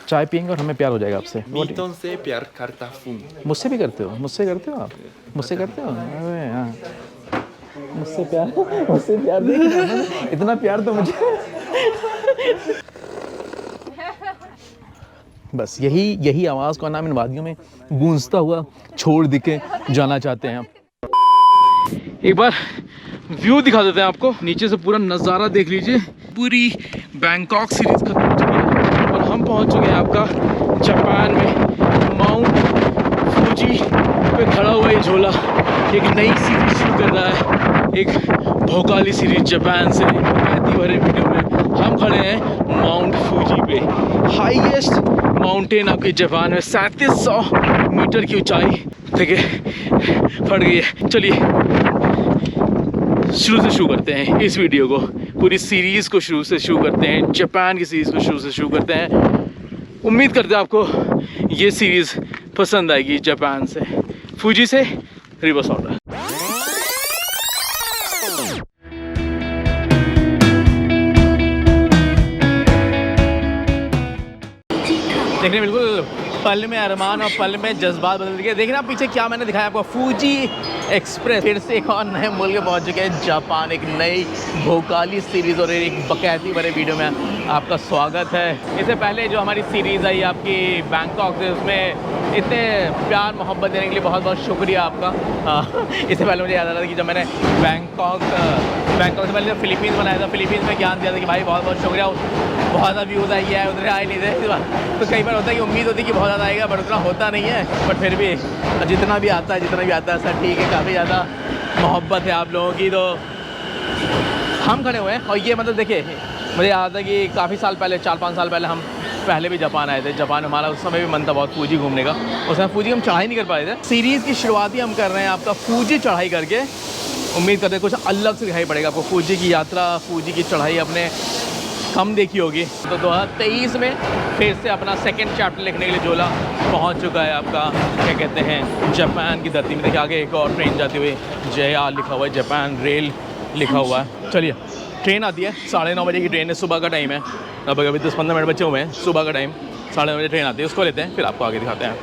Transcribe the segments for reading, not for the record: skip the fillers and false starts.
चाय पियेंगे और हमें प्यार हो जाएगा आपसे। मीतों से प्यार करता हूँ। मुझसे भी करते हो? मुझसे करते हो आप? मुझसे करते हो? अरे हाँ, मुझसे प्यार देख इतना प्यार तो मुझे बस यही आवाज़ का नाम इन वादियों में गूंजता हुआ छोड़ दिखे जाना चाहते हैं हम। एक बार व्यू दिखा देते हैं आपको, नीचे से पूरा नज़ारा देख लीजिए। पूरी बैंकॉक सीरीज़ खत्म हो चुकी है और हम पहुंच चुके हैं आपका जापान में। माउंट फूजी पे खड़ा हुआ ये झोला एक नई सीरीज शुरू कर रहा है, एक भोकाली सीरीज जापान से। कहती भरे वीडियो में हम खड़े हैं माउंट फूजी पे, हाईएस्ट माउंटेन आपके जापान में, 3700 मीटर की ऊंचाई। देखिए फट गई है। चलिए शुरू करते हैं इस वीडियो को, पूरी सीरीज़ को शुरू से शुरू करते हैं, जापान की सीरीज़ को शुरू से शुरू करते हैं। उम्मीद करते हैं आपको ये सीरीज़ पसंद आएगी। जापान से, फूजी से रिवरसाइड। देखने बिल्कुल पल में अरमान और पल में जज्बात बदल गए। देखना पीछे क्या मैंने दिखाया आपको, फूजी एक्सप्रेस फिर से एक और नए मुल्क में पहुंच चुके हैं जापान। एक नई भोकाली सीरीज़ और एक बकैती भरे वीडियो में आपका स्वागत है। इससे पहले जो हमारी सीरीज़ आई आपकी बैंकॉक से, उसमें इतने प्यार मोहब्बत देने के लिए बहुत बहुत शुक्रिया आपका। इससे पहले मुझे याद आ रहा था कि जब मैंने बैंकॉक से पहले जब फिलीपींस बनाया था, फिलीपींस में ज्ञान दिया था कि भाई बहुत बहुत शुक्रिया, बहुत ज़्यादा व्यूज़ आई है, उधर आए नहीं थे। तो कई बार होता है कि उम्मीद होती है कि बहुत ज़्यादा आएगा, बट उतना होता नहीं है। बट फिर भी जितना भी आता है सर ठीक है, काफ़ी ज़्यादा मोहब्बत है आप लोगों की। तो हम खड़े हुए हैं और ये मतलब देखिए, मुझे याद है कि काफ़ी साल पहले, 4-5 साल पहले हम पहले भी जापान आए थे। जापान हमारा उस समय भी मन था बहुत फूजी घूमने का। उस समय फूजी हम चढ़ाई नहीं कर पाए थे। सीरीज़ की शुरुआत ही हम कर रहे हैं आपका फूजी चढ़ाई करके। उम्मीद करते हैं कुछ अलग से दिखाई पड़ेगा आपको। फूजी की यात्रा, फूजी की चढ़ाई अपने कम देखी होगी। तो 2023 में फिर से अपना सेकंड चैप्टर लिखने के लिए झोला पहुंच चुका है आपका, क्या कहते हैं, जापान की धरती में। देखिए आगे एक और ट्रेन जाती हुई, JR लिखा हुआ है, जापान रेल लिखा हुआ है। चलिए ट्रेन आती है, 9:30 बजे की ट्रेन है, सुबह का टाइम है। अब अभी 10-15 मिनट बचे हुए हैं, सुबह का टाइम, 9:30 बजे ट्रेन आती है, उसको लेते हैं, फिर आपको आगे दिखाते हैं।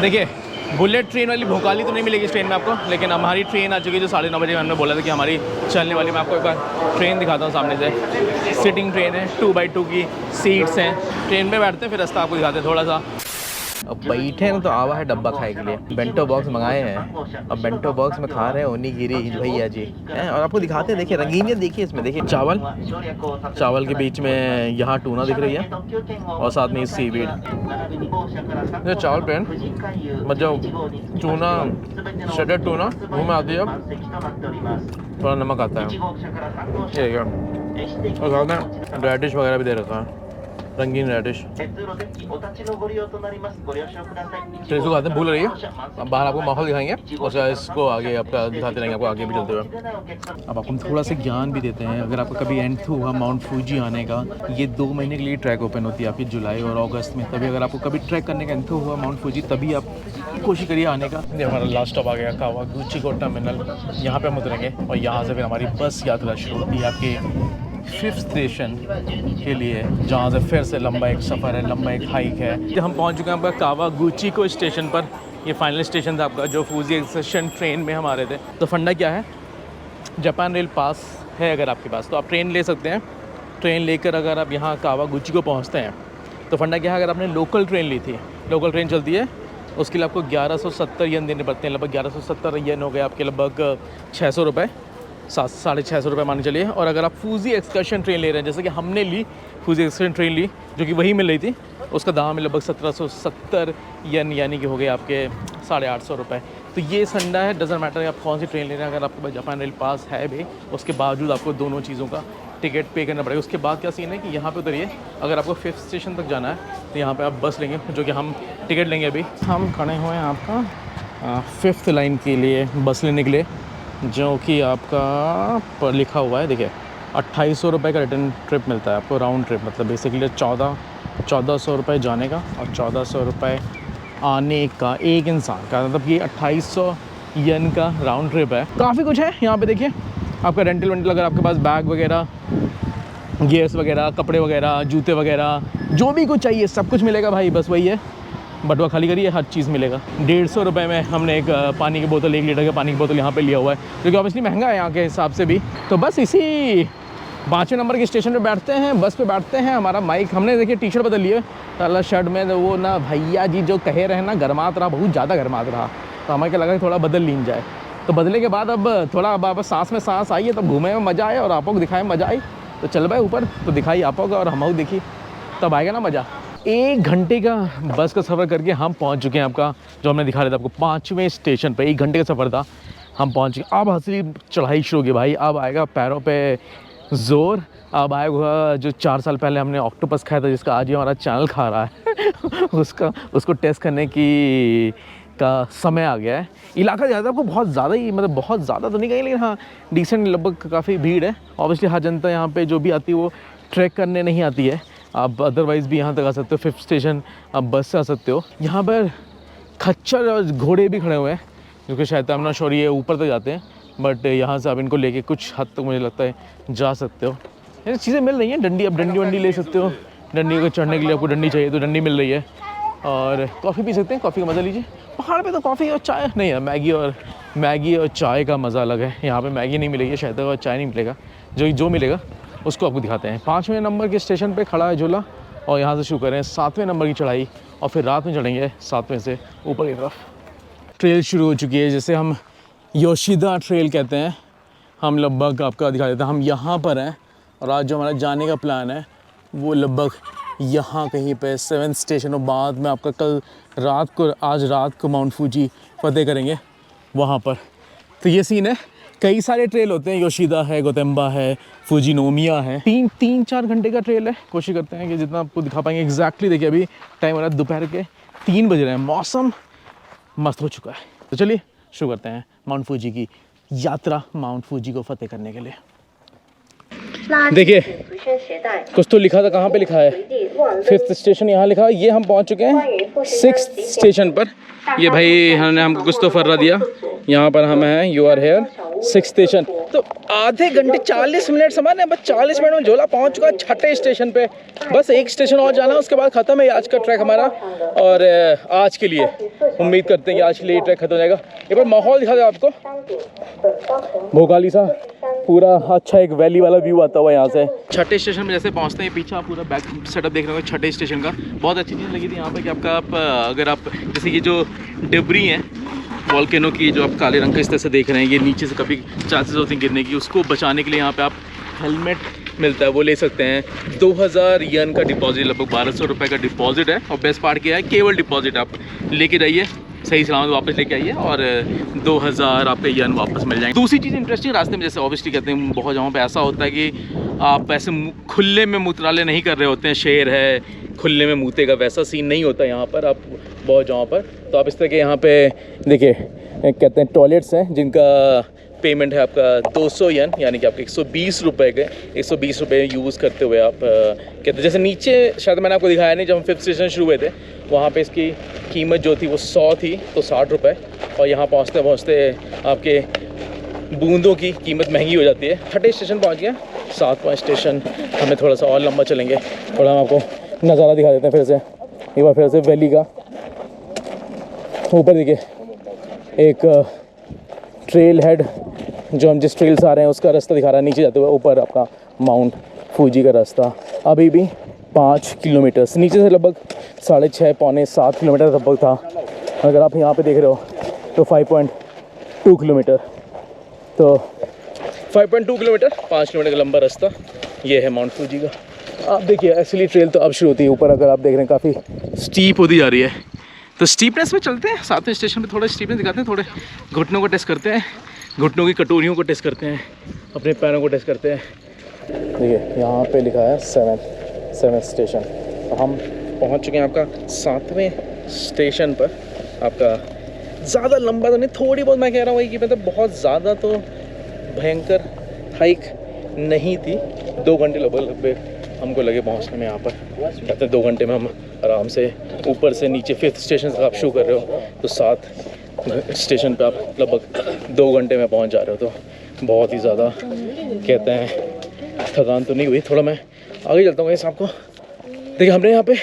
देखिए बुलेट ट्रेन वाली भोकाली तो नहीं मिलेगी इस ट्रेन में आपको, लेकिन हमारी ट्रेन आ चुकी है जो 9:30 बजे। हमने बोला था कि हमारी चलने वाली, मैं आपको एक बार ट्रेन दिखाता हूँ सामने से। सिटिंग ट्रेन है, 2x2 की सीट्स हैं। ट्रेन में बैठते हैं, फिर रास्ता आपको दिखाते हैं थोड़ा सा। अब बैठे हैं तो आवा है डब्बा खाए के लिए। बेंटो बॉक्स मंगाए हैं, अब बेंटो बॉक्स में खा रहे हैं ओनीगिरी भैया जी हैं। और आपको दिखाते हैं, देखिए रंगीनियत देखिए इसमें। देखिए चावल के बीच में यहाँ टूना दिख रही है और साथ में सीवीड। ये चावल पेन मतलब टूना, शेडेड टूना मुँह में आती है, थोड़ा नमक आता है, ठीक है। और साथ में रेडिश वगैरह भी दे रखा है, रंगीन रेडिश। तो इसको खाते हैं, भूल रही है। अब बाहर आपको माहौल दिखाएंगे और इसको आगे आपका दिखाते रहेंगे, आपको आगे भी चलते हुए। अब आपको थोड़ा सा ज्ञान भी देते हैं। अगर आपका कभी एंड हुआ माउंट फूजी आने का, ये 2 महीने के लिए ट्रैक ओपन होती है आपकी, जुलाई और अगस्त में। तभी अगर आपको कभी ट्रैक करने का एंड हुआ माउंट फूजी, तभी आप कोशिश करिए आने का। ये हमारा लास्ट स्टॉप आ गया, कावागुची को टर्मिनल। यहाँ पे हम उतरेंगे और यहाँ से फिर हमारी बस यात्रा शुरू होती है आपकी 5th स्टेशन के लिए, जहाँ से फिर से लंबा एक सफ़र है, लंबा एक हाइक है। जब हम पहुँच चुके हैं आपका कावागुची को स्टेशन पर। ये फाइनल स्टेशन था आपका, जो फूजी एक्सप्रेस ट्रेन में हम आ रहे थे। तो फंडा क्या है, जापान रेल पास है अगर आपके पास तो आप ट्रेन ले सकते हैं। ट्रेन लेकर अगर आप यहाँ कावागुची को पहुँचते हैं तो फंडा क्या है, अगर आपने लोकल ट्रेन ली थी, लोकल ट्रेन चलती है, उसके लिए आपको 1170 येन देने पड़ते हैं। लगभग 1170 येन हो गए आपके, लगभग 600 रुपये, 650 रुपये मान चलिए। और अगर आप फूजी एक्सकर्शन ट्रेन ले रहे हैं, जैसे कि हमने ली फूजी एक्सकर्शन ट्रेन ली, जो कि वही मिल रही थी, उसका दाम है लगभग 1770 येन, यानी कि हो गए आपके 850 रुपये। तो ये संडा है, डजेंट मैटर आप कौन सी ट्रेन ले रहे हैं। अगर आपके पास जापान रेल पास है भी, उसके बावजूद आपको दोनों चीज़ों का टिकट पे करना पड़ेगा। उसके बाद क्या सीन है कि यहाँ पे उतरिए, अगर आपको 5th स्टेशन तक जाना है तो यहाँ पे आप बस लेंगे, जो कि हम टिकट लेंगे। अभी हम खड़े हुए हैं आपका 5th लाइन के लिए बस लेने के लिए, जो कि आपका पर लिखा हुआ है, देखिए 2800 रुपये का रिटर्न ट्रिप मिलता है आपको, राउंड ट्रिप। मतलब बेसिकली 1400 रुपये जाने का और 1400 रुपये आने का एक इंसान का, मतलब ये 2800 येन का राउंड ट्रिप है। काफ़ी कुछ है यहाँ पे, देखिए आपका रेंटल अगर आपके पास बैग वगैरह, गियर्स वगैरह, कपड़े वगैरह, जूते वगैरह, जो भी कुछ चाहिए सब कुछ मिलेगा भाई, बस वही है बटुआ खाली करिए, हर चीज़ मिलेगा। 150 रुपये में हमने एक पानी की बोतल, 1 लीटर के पानी की बोतल यहाँ पे लिया हुआ है, जो कि ऑब्वियसली महंगा है यहाँ के हिसाब से भी। तो बस इसी 5वें नंबर के स्टेशन पे बैठते हैं, बस पे बैठते हैं। हमारा माइक हमने देखिए टी शर्ट बदल लिए ताला शर्ट में, तो वो ना भैया जी जो कहे रहे ना गर्मात रहा, बहुत ज़्यादा गर्मात रहा, तो हमें क्या लगा कि थोड़ा बदल लीन जाए। तो बदले के बाद अब थोड़ा अब सांस में सांस आई है, तब घूमे में मज़ा आया और आपको दिखाए मज़ा आई। तो चल भाई ऊपर तो दिखाई आपको और हम देखी, तब आएगा ना मज़ा। 1 घंटे का बस का सफ़र करके हम पहुंच चुके हैं आपका, जो हमने दिखा रहा था आपको 5वें स्टेशन पे। 1 घंटे का सफ़र था, हम पहुंच गए। अब असली चढ़ाई शुरू होगी भाई, अब आएगा पैरों पे ज़ोर। अब आएगा जो 4 साल पहले हमने ऑक्टोपस खाया था, जिसका आज ही हमारा चैनल खा रहा है उसको टेस्ट करने का समय आ गया है। इलाका ज़्यादा आपको बहुत ज़्यादा ही, मतलब बहुत ज़्यादा तो नहीं कहीं, लेकिन हाँ डिसेंट, लगभग काफ़ी भीड़ है। ऑब्वियसली हर जनता यहाँ पे जो भी आती है वो ट्रैक करने नहीं आती है, आप अदरवाइज़ भी यहाँ तक आ सकते हो। 5th स्टेशन आप बस से आ सकते हो। यहाँ पर खच्चर और घोड़े भी खड़े हुए हैं, जो कि शायद I'm not sure ये ऊपर तक जाते हैं, बट यहाँ से आप इनको लेके कुछ हद तक मुझे लगता है जा सकते हो। ये चीज़ें मिल रही हैं, डंडी, आप डंडी वंडी ले सकते हो, डंडी को चढ़ने के लिए आपको डंडी चाहिए तो डंडी मिल रही है। और कॉफ़ी पी सकते हैं, कॉफ़ी का मज़ा लीजिए। पहाड़ पे तो कॉफ़ी और चाय नहीं है, मैगी और चाय का मज़ा अलग है। यहाँ पे मैगी नहीं मिलेगी शायद, और चाय नहीं मिलेगा, जो मिलेगा उसको आपको दिखाते हैं। 5वें नंबर के स्टेशन पे खड़ा है झूला, और यहाँ से शुरू करें 7वें नंबर की चढ़ाई, और फिर रात में चढ़ेंगे 7वें से ऊपर की तरफ। ट्रेल शुरू हो चुकी है, जैसे हम योशिदा ट्रेल कहते हैं। हम लगभग आपका दिखा देते हैं, हम यहाँ पर हैं, और आज जो हमारा जाने का प्लान है वो लगभग यहाँ कहीं पे 7th स्टेशन, और बाद में आपका आज रात को माउंट फूजी फतेह करेंगे वहाँ पर। तो ये सीन है। कई सारे ट्रेल होते हैं, योशिदा है, गोतेम्बा है, फुजिनोमिया है। 3-4 घंटे का ट्रेल है। कोशिश करते हैं कि जितना आपको दिखा पाएंगे। एग्जैक्टली देखिए अभी टाइम हो रहा है दोपहर के 3 बज रहे हैं, मौसम मस्त हो चुका है। तो चलिए शुरू करते हैं माउंट फूजी की यात्रा, माउंट फूजी को फतेह करने के लिए। देखिए कुछ तो लिखा था, कहाँ पे लिखा है? 5th स्टेशन यहाँ लिखा है। ये हम पहुँच चुके हैं 6th स्टेशन पर। ये भाई हमको कुछ तो फर्रा दिया, यहाँ पर हम हैं, you are here 6th station. तो आधे घंटे 40 मिनट समय है, बस 40 मिनट में झोला पहुँच चुका है 6ठे स्टेशन पे। बस 1 स्टेशन और जाना है, उसके बाद ख़त्म है आज का ट्रैक हमारा। और आज के लिए उम्मीद करते हैं कि आज के लिए ट्रैक खत्म हो जाएगा। एक बार माहौल दिखा दे आपको, भोगाली सा पूरा अच्छा एक वैली वाला व्यू आता हुआ यहाँ से। 6ठे स्टेशन में जैसे पहुँचते हैं, पीछे आप पूरा बैक सेटअप देख रहे हो 6ठे स्टेशन का। बहुत अच्छी चीज़ लगी थी यहाँ पे कि अगर आप जैसे ये जो डिब्री हैं वॉल्केनो की, जो आप काले रंग का इस तरह से देख रहे हैं, ये नीचे से कभी चांसेस होते हैं गिरने की, उसको बचाने के लिए यहाँ पे आप हेलमेट मिलता है, वो ले सकते हैं। 2000 येन का डिपॉजिट, लगभग 1200 रुपये का डिपॉजिट है। और बेस्ट पार्ट क्या है, केवल डिपॉजिट आप लेके जाइए, सही सलामत वापस लेके आइए, और 2000 आपके येन वापस मिल जाएंगे। दूसरी चीज़ इंटरेस्टिंग, रास्ते में जैसे ऑब्वियसली कहते हैं बहुत जगहों पे ऐसा होता है कि आप ऐसे खुले में मूत्रालय नहीं कर रहे होते हैं, शेर है खुले में मूतेगा, वैसा सीन नहीं होता यहाँ पर आप बहुत जगहों पर। तो आप इस तरह के यहाँ पे देखिए कहते हैं टॉयलेट्स हैं, जिनका पेमेंट है आपका 200 येन, यानी कि आपके 120 रुपये के 120 रुपये यूज़ करते हुए आप कहते हैं। जैसे नीचे शायद मैंने आपको दिखाया नहीं, जब हम 5th स्टेशन शुरू हुए थे वहाँ पे इसकी कीमत जो थी वो 100 थी, तो 60 रुपये। और यहाँ पहुँचते पहुँचते आपके बूंदों की कीमत महंगी हो जाती है। 6ठे स्टेशन पहुँच गया, 7वां स्टेशन हमें थोड़ा सा और लंबा चलेंगे, थोड़ा हम आपको नज़ारा दिखा देते हैं फिर से। एक बार फिर से वैली का ऊपर देखिए एक ट्रेल हेड, जो हम जिस ट्रेल से आ रहे हैं उसका रास्ता दिखा रहा है नीचे जाते हुए। ऊपर आपका माउंट फूजी का रास्ता अभी भी 5 किलोमीटर, नीचे से लगभग 6.5-7 किलोमीटर लगभग था। अगर आप यहाँ पे देख रहे हो तो 5.2 किलोमीटर, तो 5.2 किलोमीटर, 5 किलोमीटर का लंबा रास्ता ये है माउंट फूजी का। आप देखिए असली ट्रेल तो अब शुरू होती है ऊपर, अगर आप देख रहे हैं काफ़ी स्टीप होती जा रही है। तो स्टीपनेस में चलते हैं, 7वें स्टेशन पे थोड़ा स्टीपनेस दिखाते हैं, थोड़े घुटनों को टेस्ट करते हैं, घुटनों की कटोरियों को टेस्ट करते हैं, अपने पैरों को टेस्ट करते हैं। देखिए यहाँ पे लिखा है 7th स्टेशन। तो हम पहुँच चुके हैं आपका 7वें स्टेशन पर। आपका ज़्यादा लंबा तो नहीं, थोड़ी बहुत मैं कह रहा हूँ कि मतलब बहुत ज़्यादा तो भयंकर हाइक नहीं थी। 2 घंटे लगभग हमको लगे पहुंचने में यहाँ पर। कहते हैं 2 घंटे में हम आराम से ऊपर से नीचे 5th स्टेशन से आप शुरू कर रहे हो तो 7 स्टेशन पे आप लगभग 2 घंटे में पहुंच जा रहे हो। तो बहुत ही ज़्यादा कहते हैं थकान तो नहीं हुई। थोड़ा मैं आगे चलता हूँ, आपको देखिए हमने यहाँ पे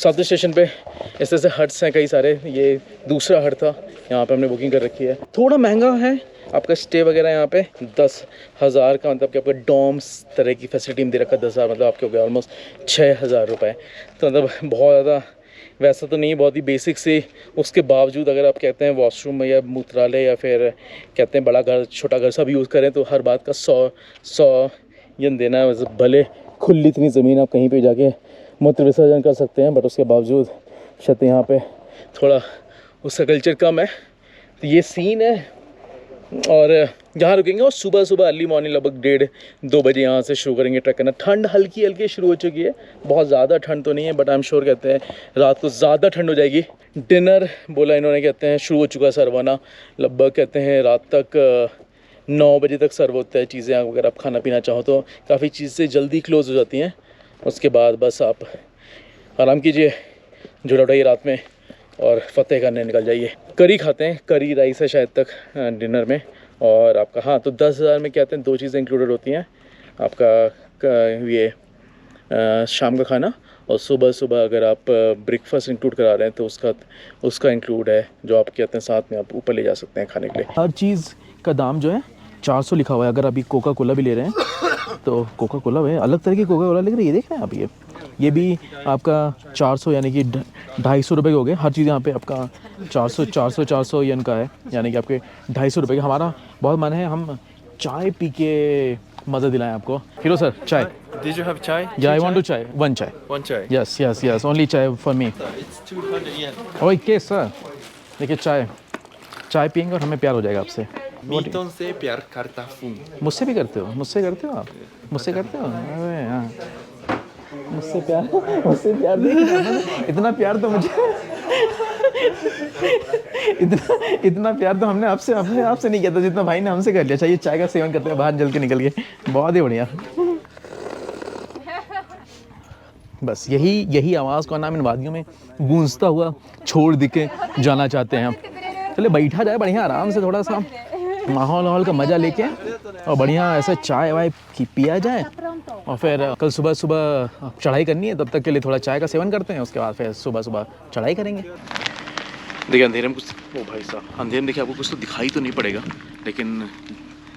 साउथ स्टेशन पे ऐसे हट्स हैं कई सारे। ये दूसरा हट था, यहाँ पे हमने बुकिंग कर रखी है। थोड़ा महंगा है आपका स्टे वगैरह यहाँ पे 10,000 का, मतलब कि आपका डॉम्स तरह की फैसिलिटी में दे रखा है। 10,000 मतलब आपके हो गया ऑलमोस्ट 6,000 रुपये। तो मतलब बहुत ज़्यादा वैसा तो नहीं, बहुत ही बेसिक से। उसके बावजूद अगर आप कहते हैं वॉशरूम या मूत्रालय या फिर कहते हैं बड़ा घर छोटा घर सब यूज़ करें तो हर बात का 100 यन देना है। वैसे भले खुली इतनी ज़मीन आप कहीं पे जाके मूत्र विसर्जन कर सकते हैं, बट उसके बावजूद शायद यहाँ पे थोड़ा उसका कल्चर कम है। तो ये सीन है। और यहाँ रुकेंगे और सुबह अर्ली मॉर्निंग लगभग 1:30-2 बजे यहाँ से शुरू करेंगे ट्रैक करना। ठंड हल्की हल्की शुरू हो चुकी है, बहुत ज़्यादा ठंड तो नहीं है, बट आई एम श्योर कहते हैं रात को ज़्यादा ठंड हो जाएगी। डिनर बोला इन्होंने, कहते हैं शुरू हो चुका है सर्व होना। लगभग कहते हैं रात तक 9 बजे तक सर्व होता है चीज़ें। अगर आप खाना पीना चाहो तो काफ़ी चीज़ें जल्दी क्लोज हो जाती हैं। उसके बाद बस आप आराम कीजिए, झूला उठाइए रात में और फतेह करने निकल जाइए। करी खाते हैं, करी राइस है शायद तक डिनर में। और आपका हाँ तो 10,000 में कहते हैं 2 चीज़ें इंक्लूडेड होती हैं, आपका ये शाम का खाना और सुबह अगर आप ब्रेकफास्ट इंक्लूड करा रहे हैं तो उसका इंक्लूड है, जो आप कहते हैं साथ में आप ऊपर ले जा सकते हैं खाने के लिए। हर चीज़ का दाम जो है 400 लिखा हुआ है। अगर अभी कोका कोला भी ले रहे हैं तो कोका कोला है अलग तरह की कोका कोला लिख रही है, ये देख रहे हैं आप। ये भी आपका 400 यानी कि 250 रुपये के हो गए। हर चीज़ यहाँ पे आपका 400 यन का है, यानी कि आपके 250 रुपये का। हमारा बहुत मन है हम चाय पी के मज़ा दिलाएं आपको। हीरो सर चाय। Did you have chai? Yeah, I want to chai. One chai. One chai. Yes. Only chai for me. It's 200 yen. Okay sir, देखिए चाय पियेंगे और हमें प्यार हो जाएगा आपसे। Miton se pyar karta हूँ। मुझसे भी करते हो? मुझसे करते हो आप? मुझसे करते हो? अरे हाँ, मुझसे प्यार नहीं, इतना प्यार तो मुझे इतना प्यार तो हमने आपसे नहीं किया था जितना भाई ने हमसे कर लिया। चाहिए चाय का सेवन करते हैं बाहर जल के निकल गए, बहुत ही बढ़िया। बस यही आवाज़ का नाम इन वादियों में गूंजता हुआ छोड़ दिखे जाना चाहते हैं हम। चले बैठा जाए बढ़िया आराम से, थोड़ा सा माहौल का मज़ा लेके और बढ़िया ऐसे चाय वाय पिया जाए। और फिर कल सुबह चढ़ाई करनी है, तब तक के लिए थोड़ा चाय का सेवन करते हैं। उसके बाद फिर सुबह चढ़ाई करेंगे। देखिए अंधेरे में कुछ, ओ भाई साहब अंधेरे में देखिए आपको कुछ तो दिखाई तो नहीं पड़ेगा, लेकिन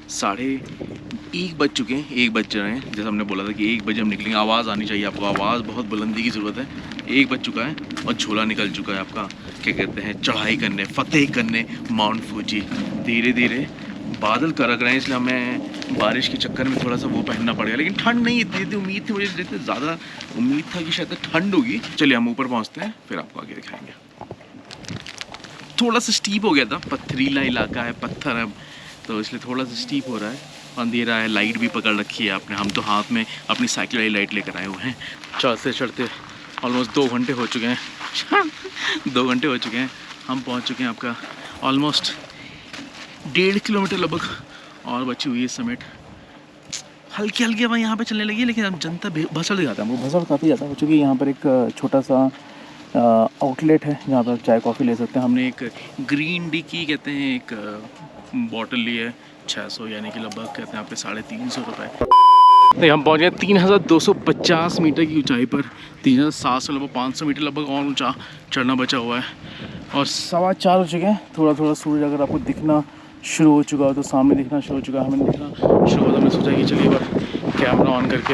1:30 बज चुके हैं, 1 बज रहे हैं। जैसे हमने बोला था कि 1 बजे हम निकलेंगे। आवाज़ आनी चाहिए आपको, आवाज़ बहुत बुलंदी की ज़रूरत है। 1 बज चुका है और झूला निकल चुका है आपका, क्या कहते हैं चढ़ाई करने, फतेह करने माउंट फूजी। धीरे धीरे बादल करक रहे हैं, इसलिए हमें बारिश के चक्कर में थोड़ा सा वो पहनना पड़ेगा। लेकिन ठंड नहीं इतनी उम्मीद थी मुझे, जितनी ज़्यादा उम्मीद था कि शायद ठंड होगी। चलिए हम ऊपर पहुँचते हैं, फिर आपको आगे दिखाएंगे। थोड़ा सा स्टीप हो गया था, पथरीला इलाका है, पत्थर है, तो इसलिए थोड़ा सा स्टीप हो रहा है। अंधेरा है, लाइट भी पकड़ रखी है आपने। हम तो हाथ में अपनी साइकिल वाली लाइट लेकर आए हुए हैं। चढ़ते ऑलमोस्ट 2 घंटे हो चुके हैं 2 घंटे हो चुके हैं। हम पहुंच चुके हैं आपका ऑलमोस्ट 1.5 किलोमीटर लगभग और बची हुई है समेट। हल्की हवा यहाँ पे चलने लगी है, लेकिन अब जनता भसड़ जाता है, वो भसड़ काफ़ी ज़्यादा हो चुकी है। यहाँ पर एक छोटा सा आउटलेट है जहाँ पर चाय कॉफ़ी ले सकते हैं। हमने एक ग्रीन डी की कहते हैं एक बॉटल ली है 600, यानी कि लगभग कहते हैं आपके 350 रुपये। नहीं, हम पहुँच गए 3250 मीटर की ऊंचाई पर। 3700 लगभग 500 मीटर लगभग और ऊंचा चढ़ना बचा हुआ है और 4:15 हो चुके हैं। थोड़ा सूरज अगर आपको दिखना शुरू हो चुका हो तो सामने दिखना शुरू हो चुका है। हमें दिखना शुरू हुआ, हमने सोचा कि चलिए बार कैमरा ऑन करके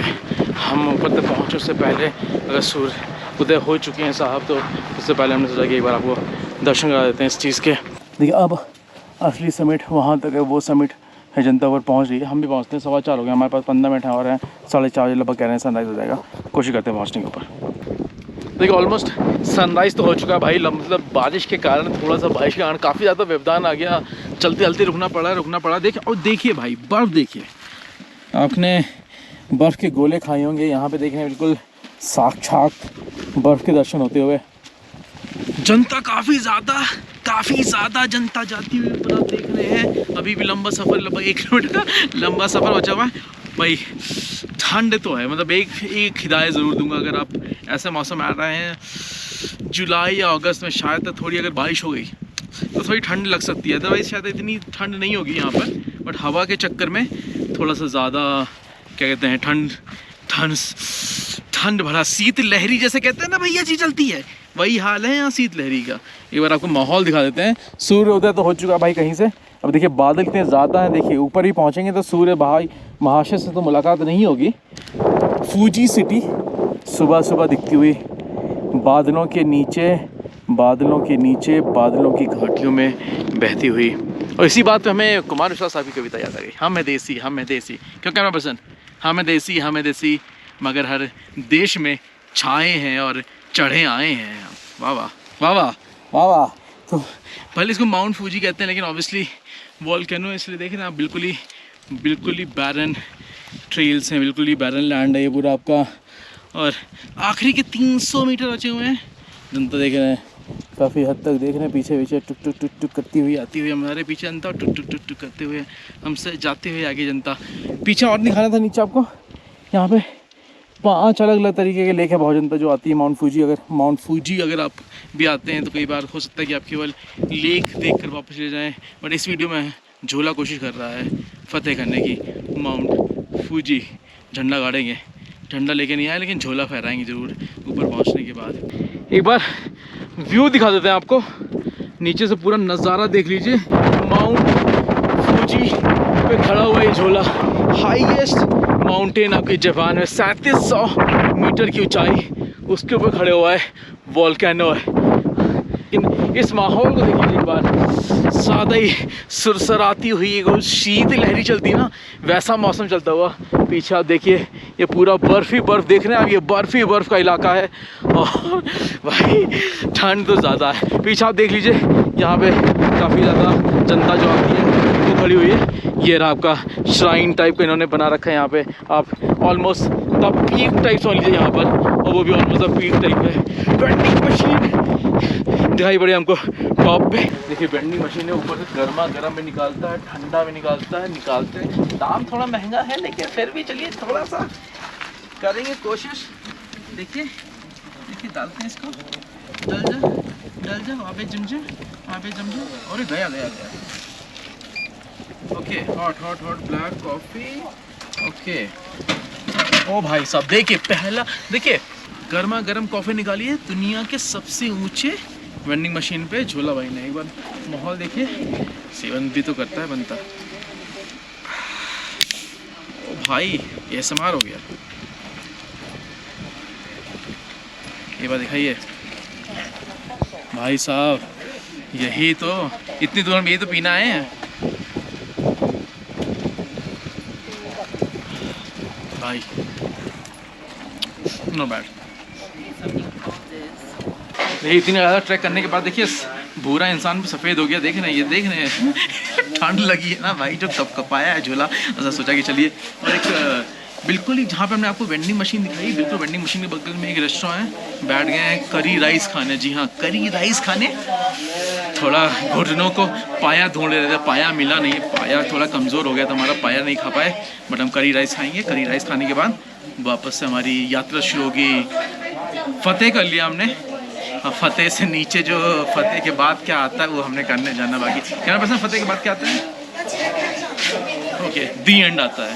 हम ऊपर तक पहुँचे। उससे पहले अगर सूर्य उदय हो चुके हैं साहब, तो उससे पहले हमने सोचा कि एक बार आपको दर्शन करा देते हैं इस चीज़ के। देखिए अब असली समिट वहाँ तक है, वो समिट है जनता पर पहुँच रही है। हम भी पहुँचते हैं, 4:15 हो गए, हमारे पास 15 मिनट है और हैं 4:30 बजे लगभग कह रहे हैं सनराइज़ हो जाएगा। कोशिश करते हैं पहुँचने के ऊपर। देखिए ऑलमोस्ट सनराइज़ तो हो चुका है भाई, मतलब बारिश के कारण बारिश के कारण काफ़ी ज़्यादा व्यवधान आ गया। चलते रुकना पड़ा। देखिए और देखिए भाई बर्फ़, देखिए आपने बर्फ़ के गोले खाए होंगे, यहाँ पे देखें बिल्कुल साक्षात बर्फ़ के दर्शन होते हुए। जनता काफ़ी ज़्यादा जनता जाती हुई ऊपर आप देख रहे हैं। अभी भी लंबा सफ़र, लगभग 1 किलोमीटर का लंबा सफ़र बचा हुआ है भाई। ठंड तो है, मतलब एक हिदायत ज़रूर दूंगा, अगर आप ऐसे मौसम आ रहे हैं जुलाई या अगस्त में, शायद तो थोड़ी अगर बारिश हो गई तो थोड़ी ठंड लग सकती है। अदरवाइज़ शायद इतनी ठंड नहीं होगी यहाँ पर, बट हवा के चक्कर में थोड़ा सा ज़्यादा क्या कहते हैं ठंड भरा शीत लहरी जैसे कहते हैं ना भैया जी चलती है, वही हाल है यहाँ शीत लहरी का। एक बार आपको माहौल दिखा देते हैं। सूर्योदय तो हो चुका भाई कहीं से। अब देखिए बादल कितने ज़्यादा हैं, देखिए ऊपर ही पहुँचेंगे तो सूर्य भाई महाशय से तो मुलाकात नहीं होगी। फूजी सिटी सुबह सुबह दिखती हुई बादलों के नीचे, बादलों के नीचे, बादलों की घाटियों में बहती हुई। और इसी बात पे हमें कुमार विश्वास साहब की कविता याद आ गई, हम है देसी, हम है देसी। क्यों कैमरा पर्सन? हम है देसी, हम है देसी, मगर हर देश में छाए हैं और चढ़े आए हैं। वाह वाह वाह वाह वाह वाह। तो पहले इसको माउंट फूजी कहते हैं, लेकिन ऑब्वियसली वॉल्केनो इसलिए देख रहे हैं आप, बिल्कुल ही बैरन ट्रेल्स हैं, बिल्कुल ही बैरन लैंड है ये पूरा आपका। और आखिरी के 300 मीटर बचे हुए हैं। जनता देख रहे हैं काफ़ी हद तक, देख रहे हैं पीछे पीछे टुक टुक टुक टुक करती हुई आती हुई हमारे पीछे जनता, टुक टुक टुक टुक करते हुए हमसे जाते हुए आगे जनता। पीछे और दिखाना था नीचे आपको, यहाँ पे 5 अलग अलग तरीके के लेक है बहुत जनता जो आती है माउंट फूजी। अगर आप भी आते हैं तो कई बार हो सकता है कि आप केवल लेक देख कर वापस ले जाएँ, बट इस वीडियो में झोला कोशिश कर रहा है फतेह करने की माउंट फूजी। झंडा गाड़ेंगे, झंडा लेके नहीं आए लेकिन झोला फहराएंगे ज़रूर ऊपर पहुंचने के बाद। एक बार व्यू दिखा देते हैं आपको, नीचे से पूरा नज़ारा देख लीजिए। माउंट फूजी पे खड़ा हुआ ये झोला, हाईएस्ट माउंटेन आपके जापान में, 3700 मीटर की ऊंचाई, उसके ऊपर खड़े हुआ है वॉल्केनो है। लेकिन इस माहौल को देखिए एक बार, ज़्यादा ही सुरसराती हुई एक शीत लहरी चलती है ना, वैसा मौसम चलता हुआ। पीछे आप देखिए ये पूरा बर्फ़ ही बर्फ़ देख रहे हैं आप, ये बर्फ़ का इलाका है और भाई ठंड तो ज़्यादा है। पीछे आप देख लीजिए यहाँ पे काफ़ी ज़्यादा जनता जो आती है वो खड़ी हुई है। ये रहा आपका श्राइन टाइप का इन्होंने बना रखा है यहाँ पे, आप ऑलमोस्ट द पीक टाइप समझ लीजिए यहाँ पर, और वो भी ऑलमोस्ट द पीक टाइप है। वेंडिंग मशीन दिखाई पड़ी हमको टॉप पे, देखिए वेंडिंग मशीन है, ऊपर से गर्मा गर्म में निकालता है, ठंडा में निकालता है, निकालते हैं। दाम थोड़ा महंगा है लेकिन फिर भी चलिए थोड़ा सा करेंगे कोशिश। देखिए डालते हैं इसको, डल जा वहाँ पे जम और गया। Okay hot black coffee. Okay ओ भाई साहब देखिए, पहला देखिए गर्मा गर्म कॉफ़ी निकाली है दुनिया के सबसे ऊंचे वेंडिंग मशीन पे झोला भाई ने। एक बार माहौल देखिए, सेवन भी तो करता है बनता। ओ भाई ये समार हो गया। ये बात दिखाइए भाई साहब, यही तो इतनी दूर में यही तो पीना है भाई। No bad. देखिए इतनी ज़्यादा ट्रैक करने के बाद देखिए भूरा इंसान भी सफ़ेद हो गया। देख रहे हैं ठंड लगी है ना भाई, जो कपाया है झोला। ऐसा सोचा कि चलिए, और एक बिल्कुल ही जहाँ पे हमने आपको वेंडिंग मशीन दिखाई, बिल्कुल वेंडिंग मशीन के बगल में एक रेस्टोरेंट है, बैठ गए हैं करी राइस खाने। जी हाँ, करी राइस खाने। थोड़ा घुटनों को पाया ढूंढ रहे थे, पाया मिला नहीं, पाया थोड़ा कमज़ोर हो गया था हमारा, पाया नहीं खा पाए, बट हम करी राइस खाएंगे। करी राइस खाने के बाद वापस से हमारी यात्रा शुरू होगी। फतेह कर लिया हमने, फतेह से नीचे जो फतेह के बाद क्या आता है वो हमने करने जाना बाकी। क्या ना पसंद, फतेह के बाद क्या आता है? ओके दी एंड आता है,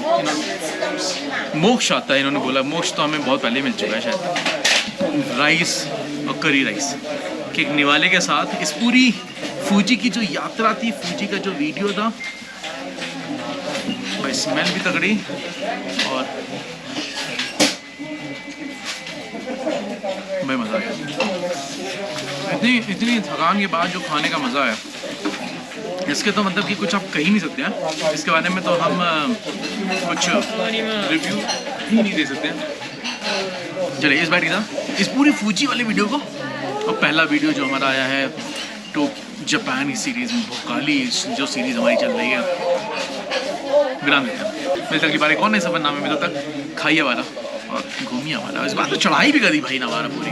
मोक्ष आता है। इन्होंने बोला मोक्ष तो हमें बहुत पहले मिल चुका है शायद। राइस और करी राइस के एक निवाले के साथ इस पूरी फूजी की जो यात्रा थी, फूजी का जो वीडियो था भाई, स्मेल भी तगड़ी और भाई मज़ा आया। इतनी थकान के बाद जो खाने का मज़ा है, इसके तो मतलब कि कुछ आप कह ही नहीं सकते हैं। इसके बारे में तो हम कुछ रिव्यू ही नहीं दे सकते हैं। चलिए इस बार इस पूरी फूजी वाली वीडियो को, और पहला वीडियो जो हमारा आया है तो जापान की सीरीज़ में, भोकाली जो सीरीज़ हमारी चल रही है, विराम देते हैं। मेरे तक की बारे कौन है सफ़र नाम है मेरे तक, खाइए वाला और घूमिए वाला। इस बार तो चढ़ाई भी करी भाई ना हमारा पूरी।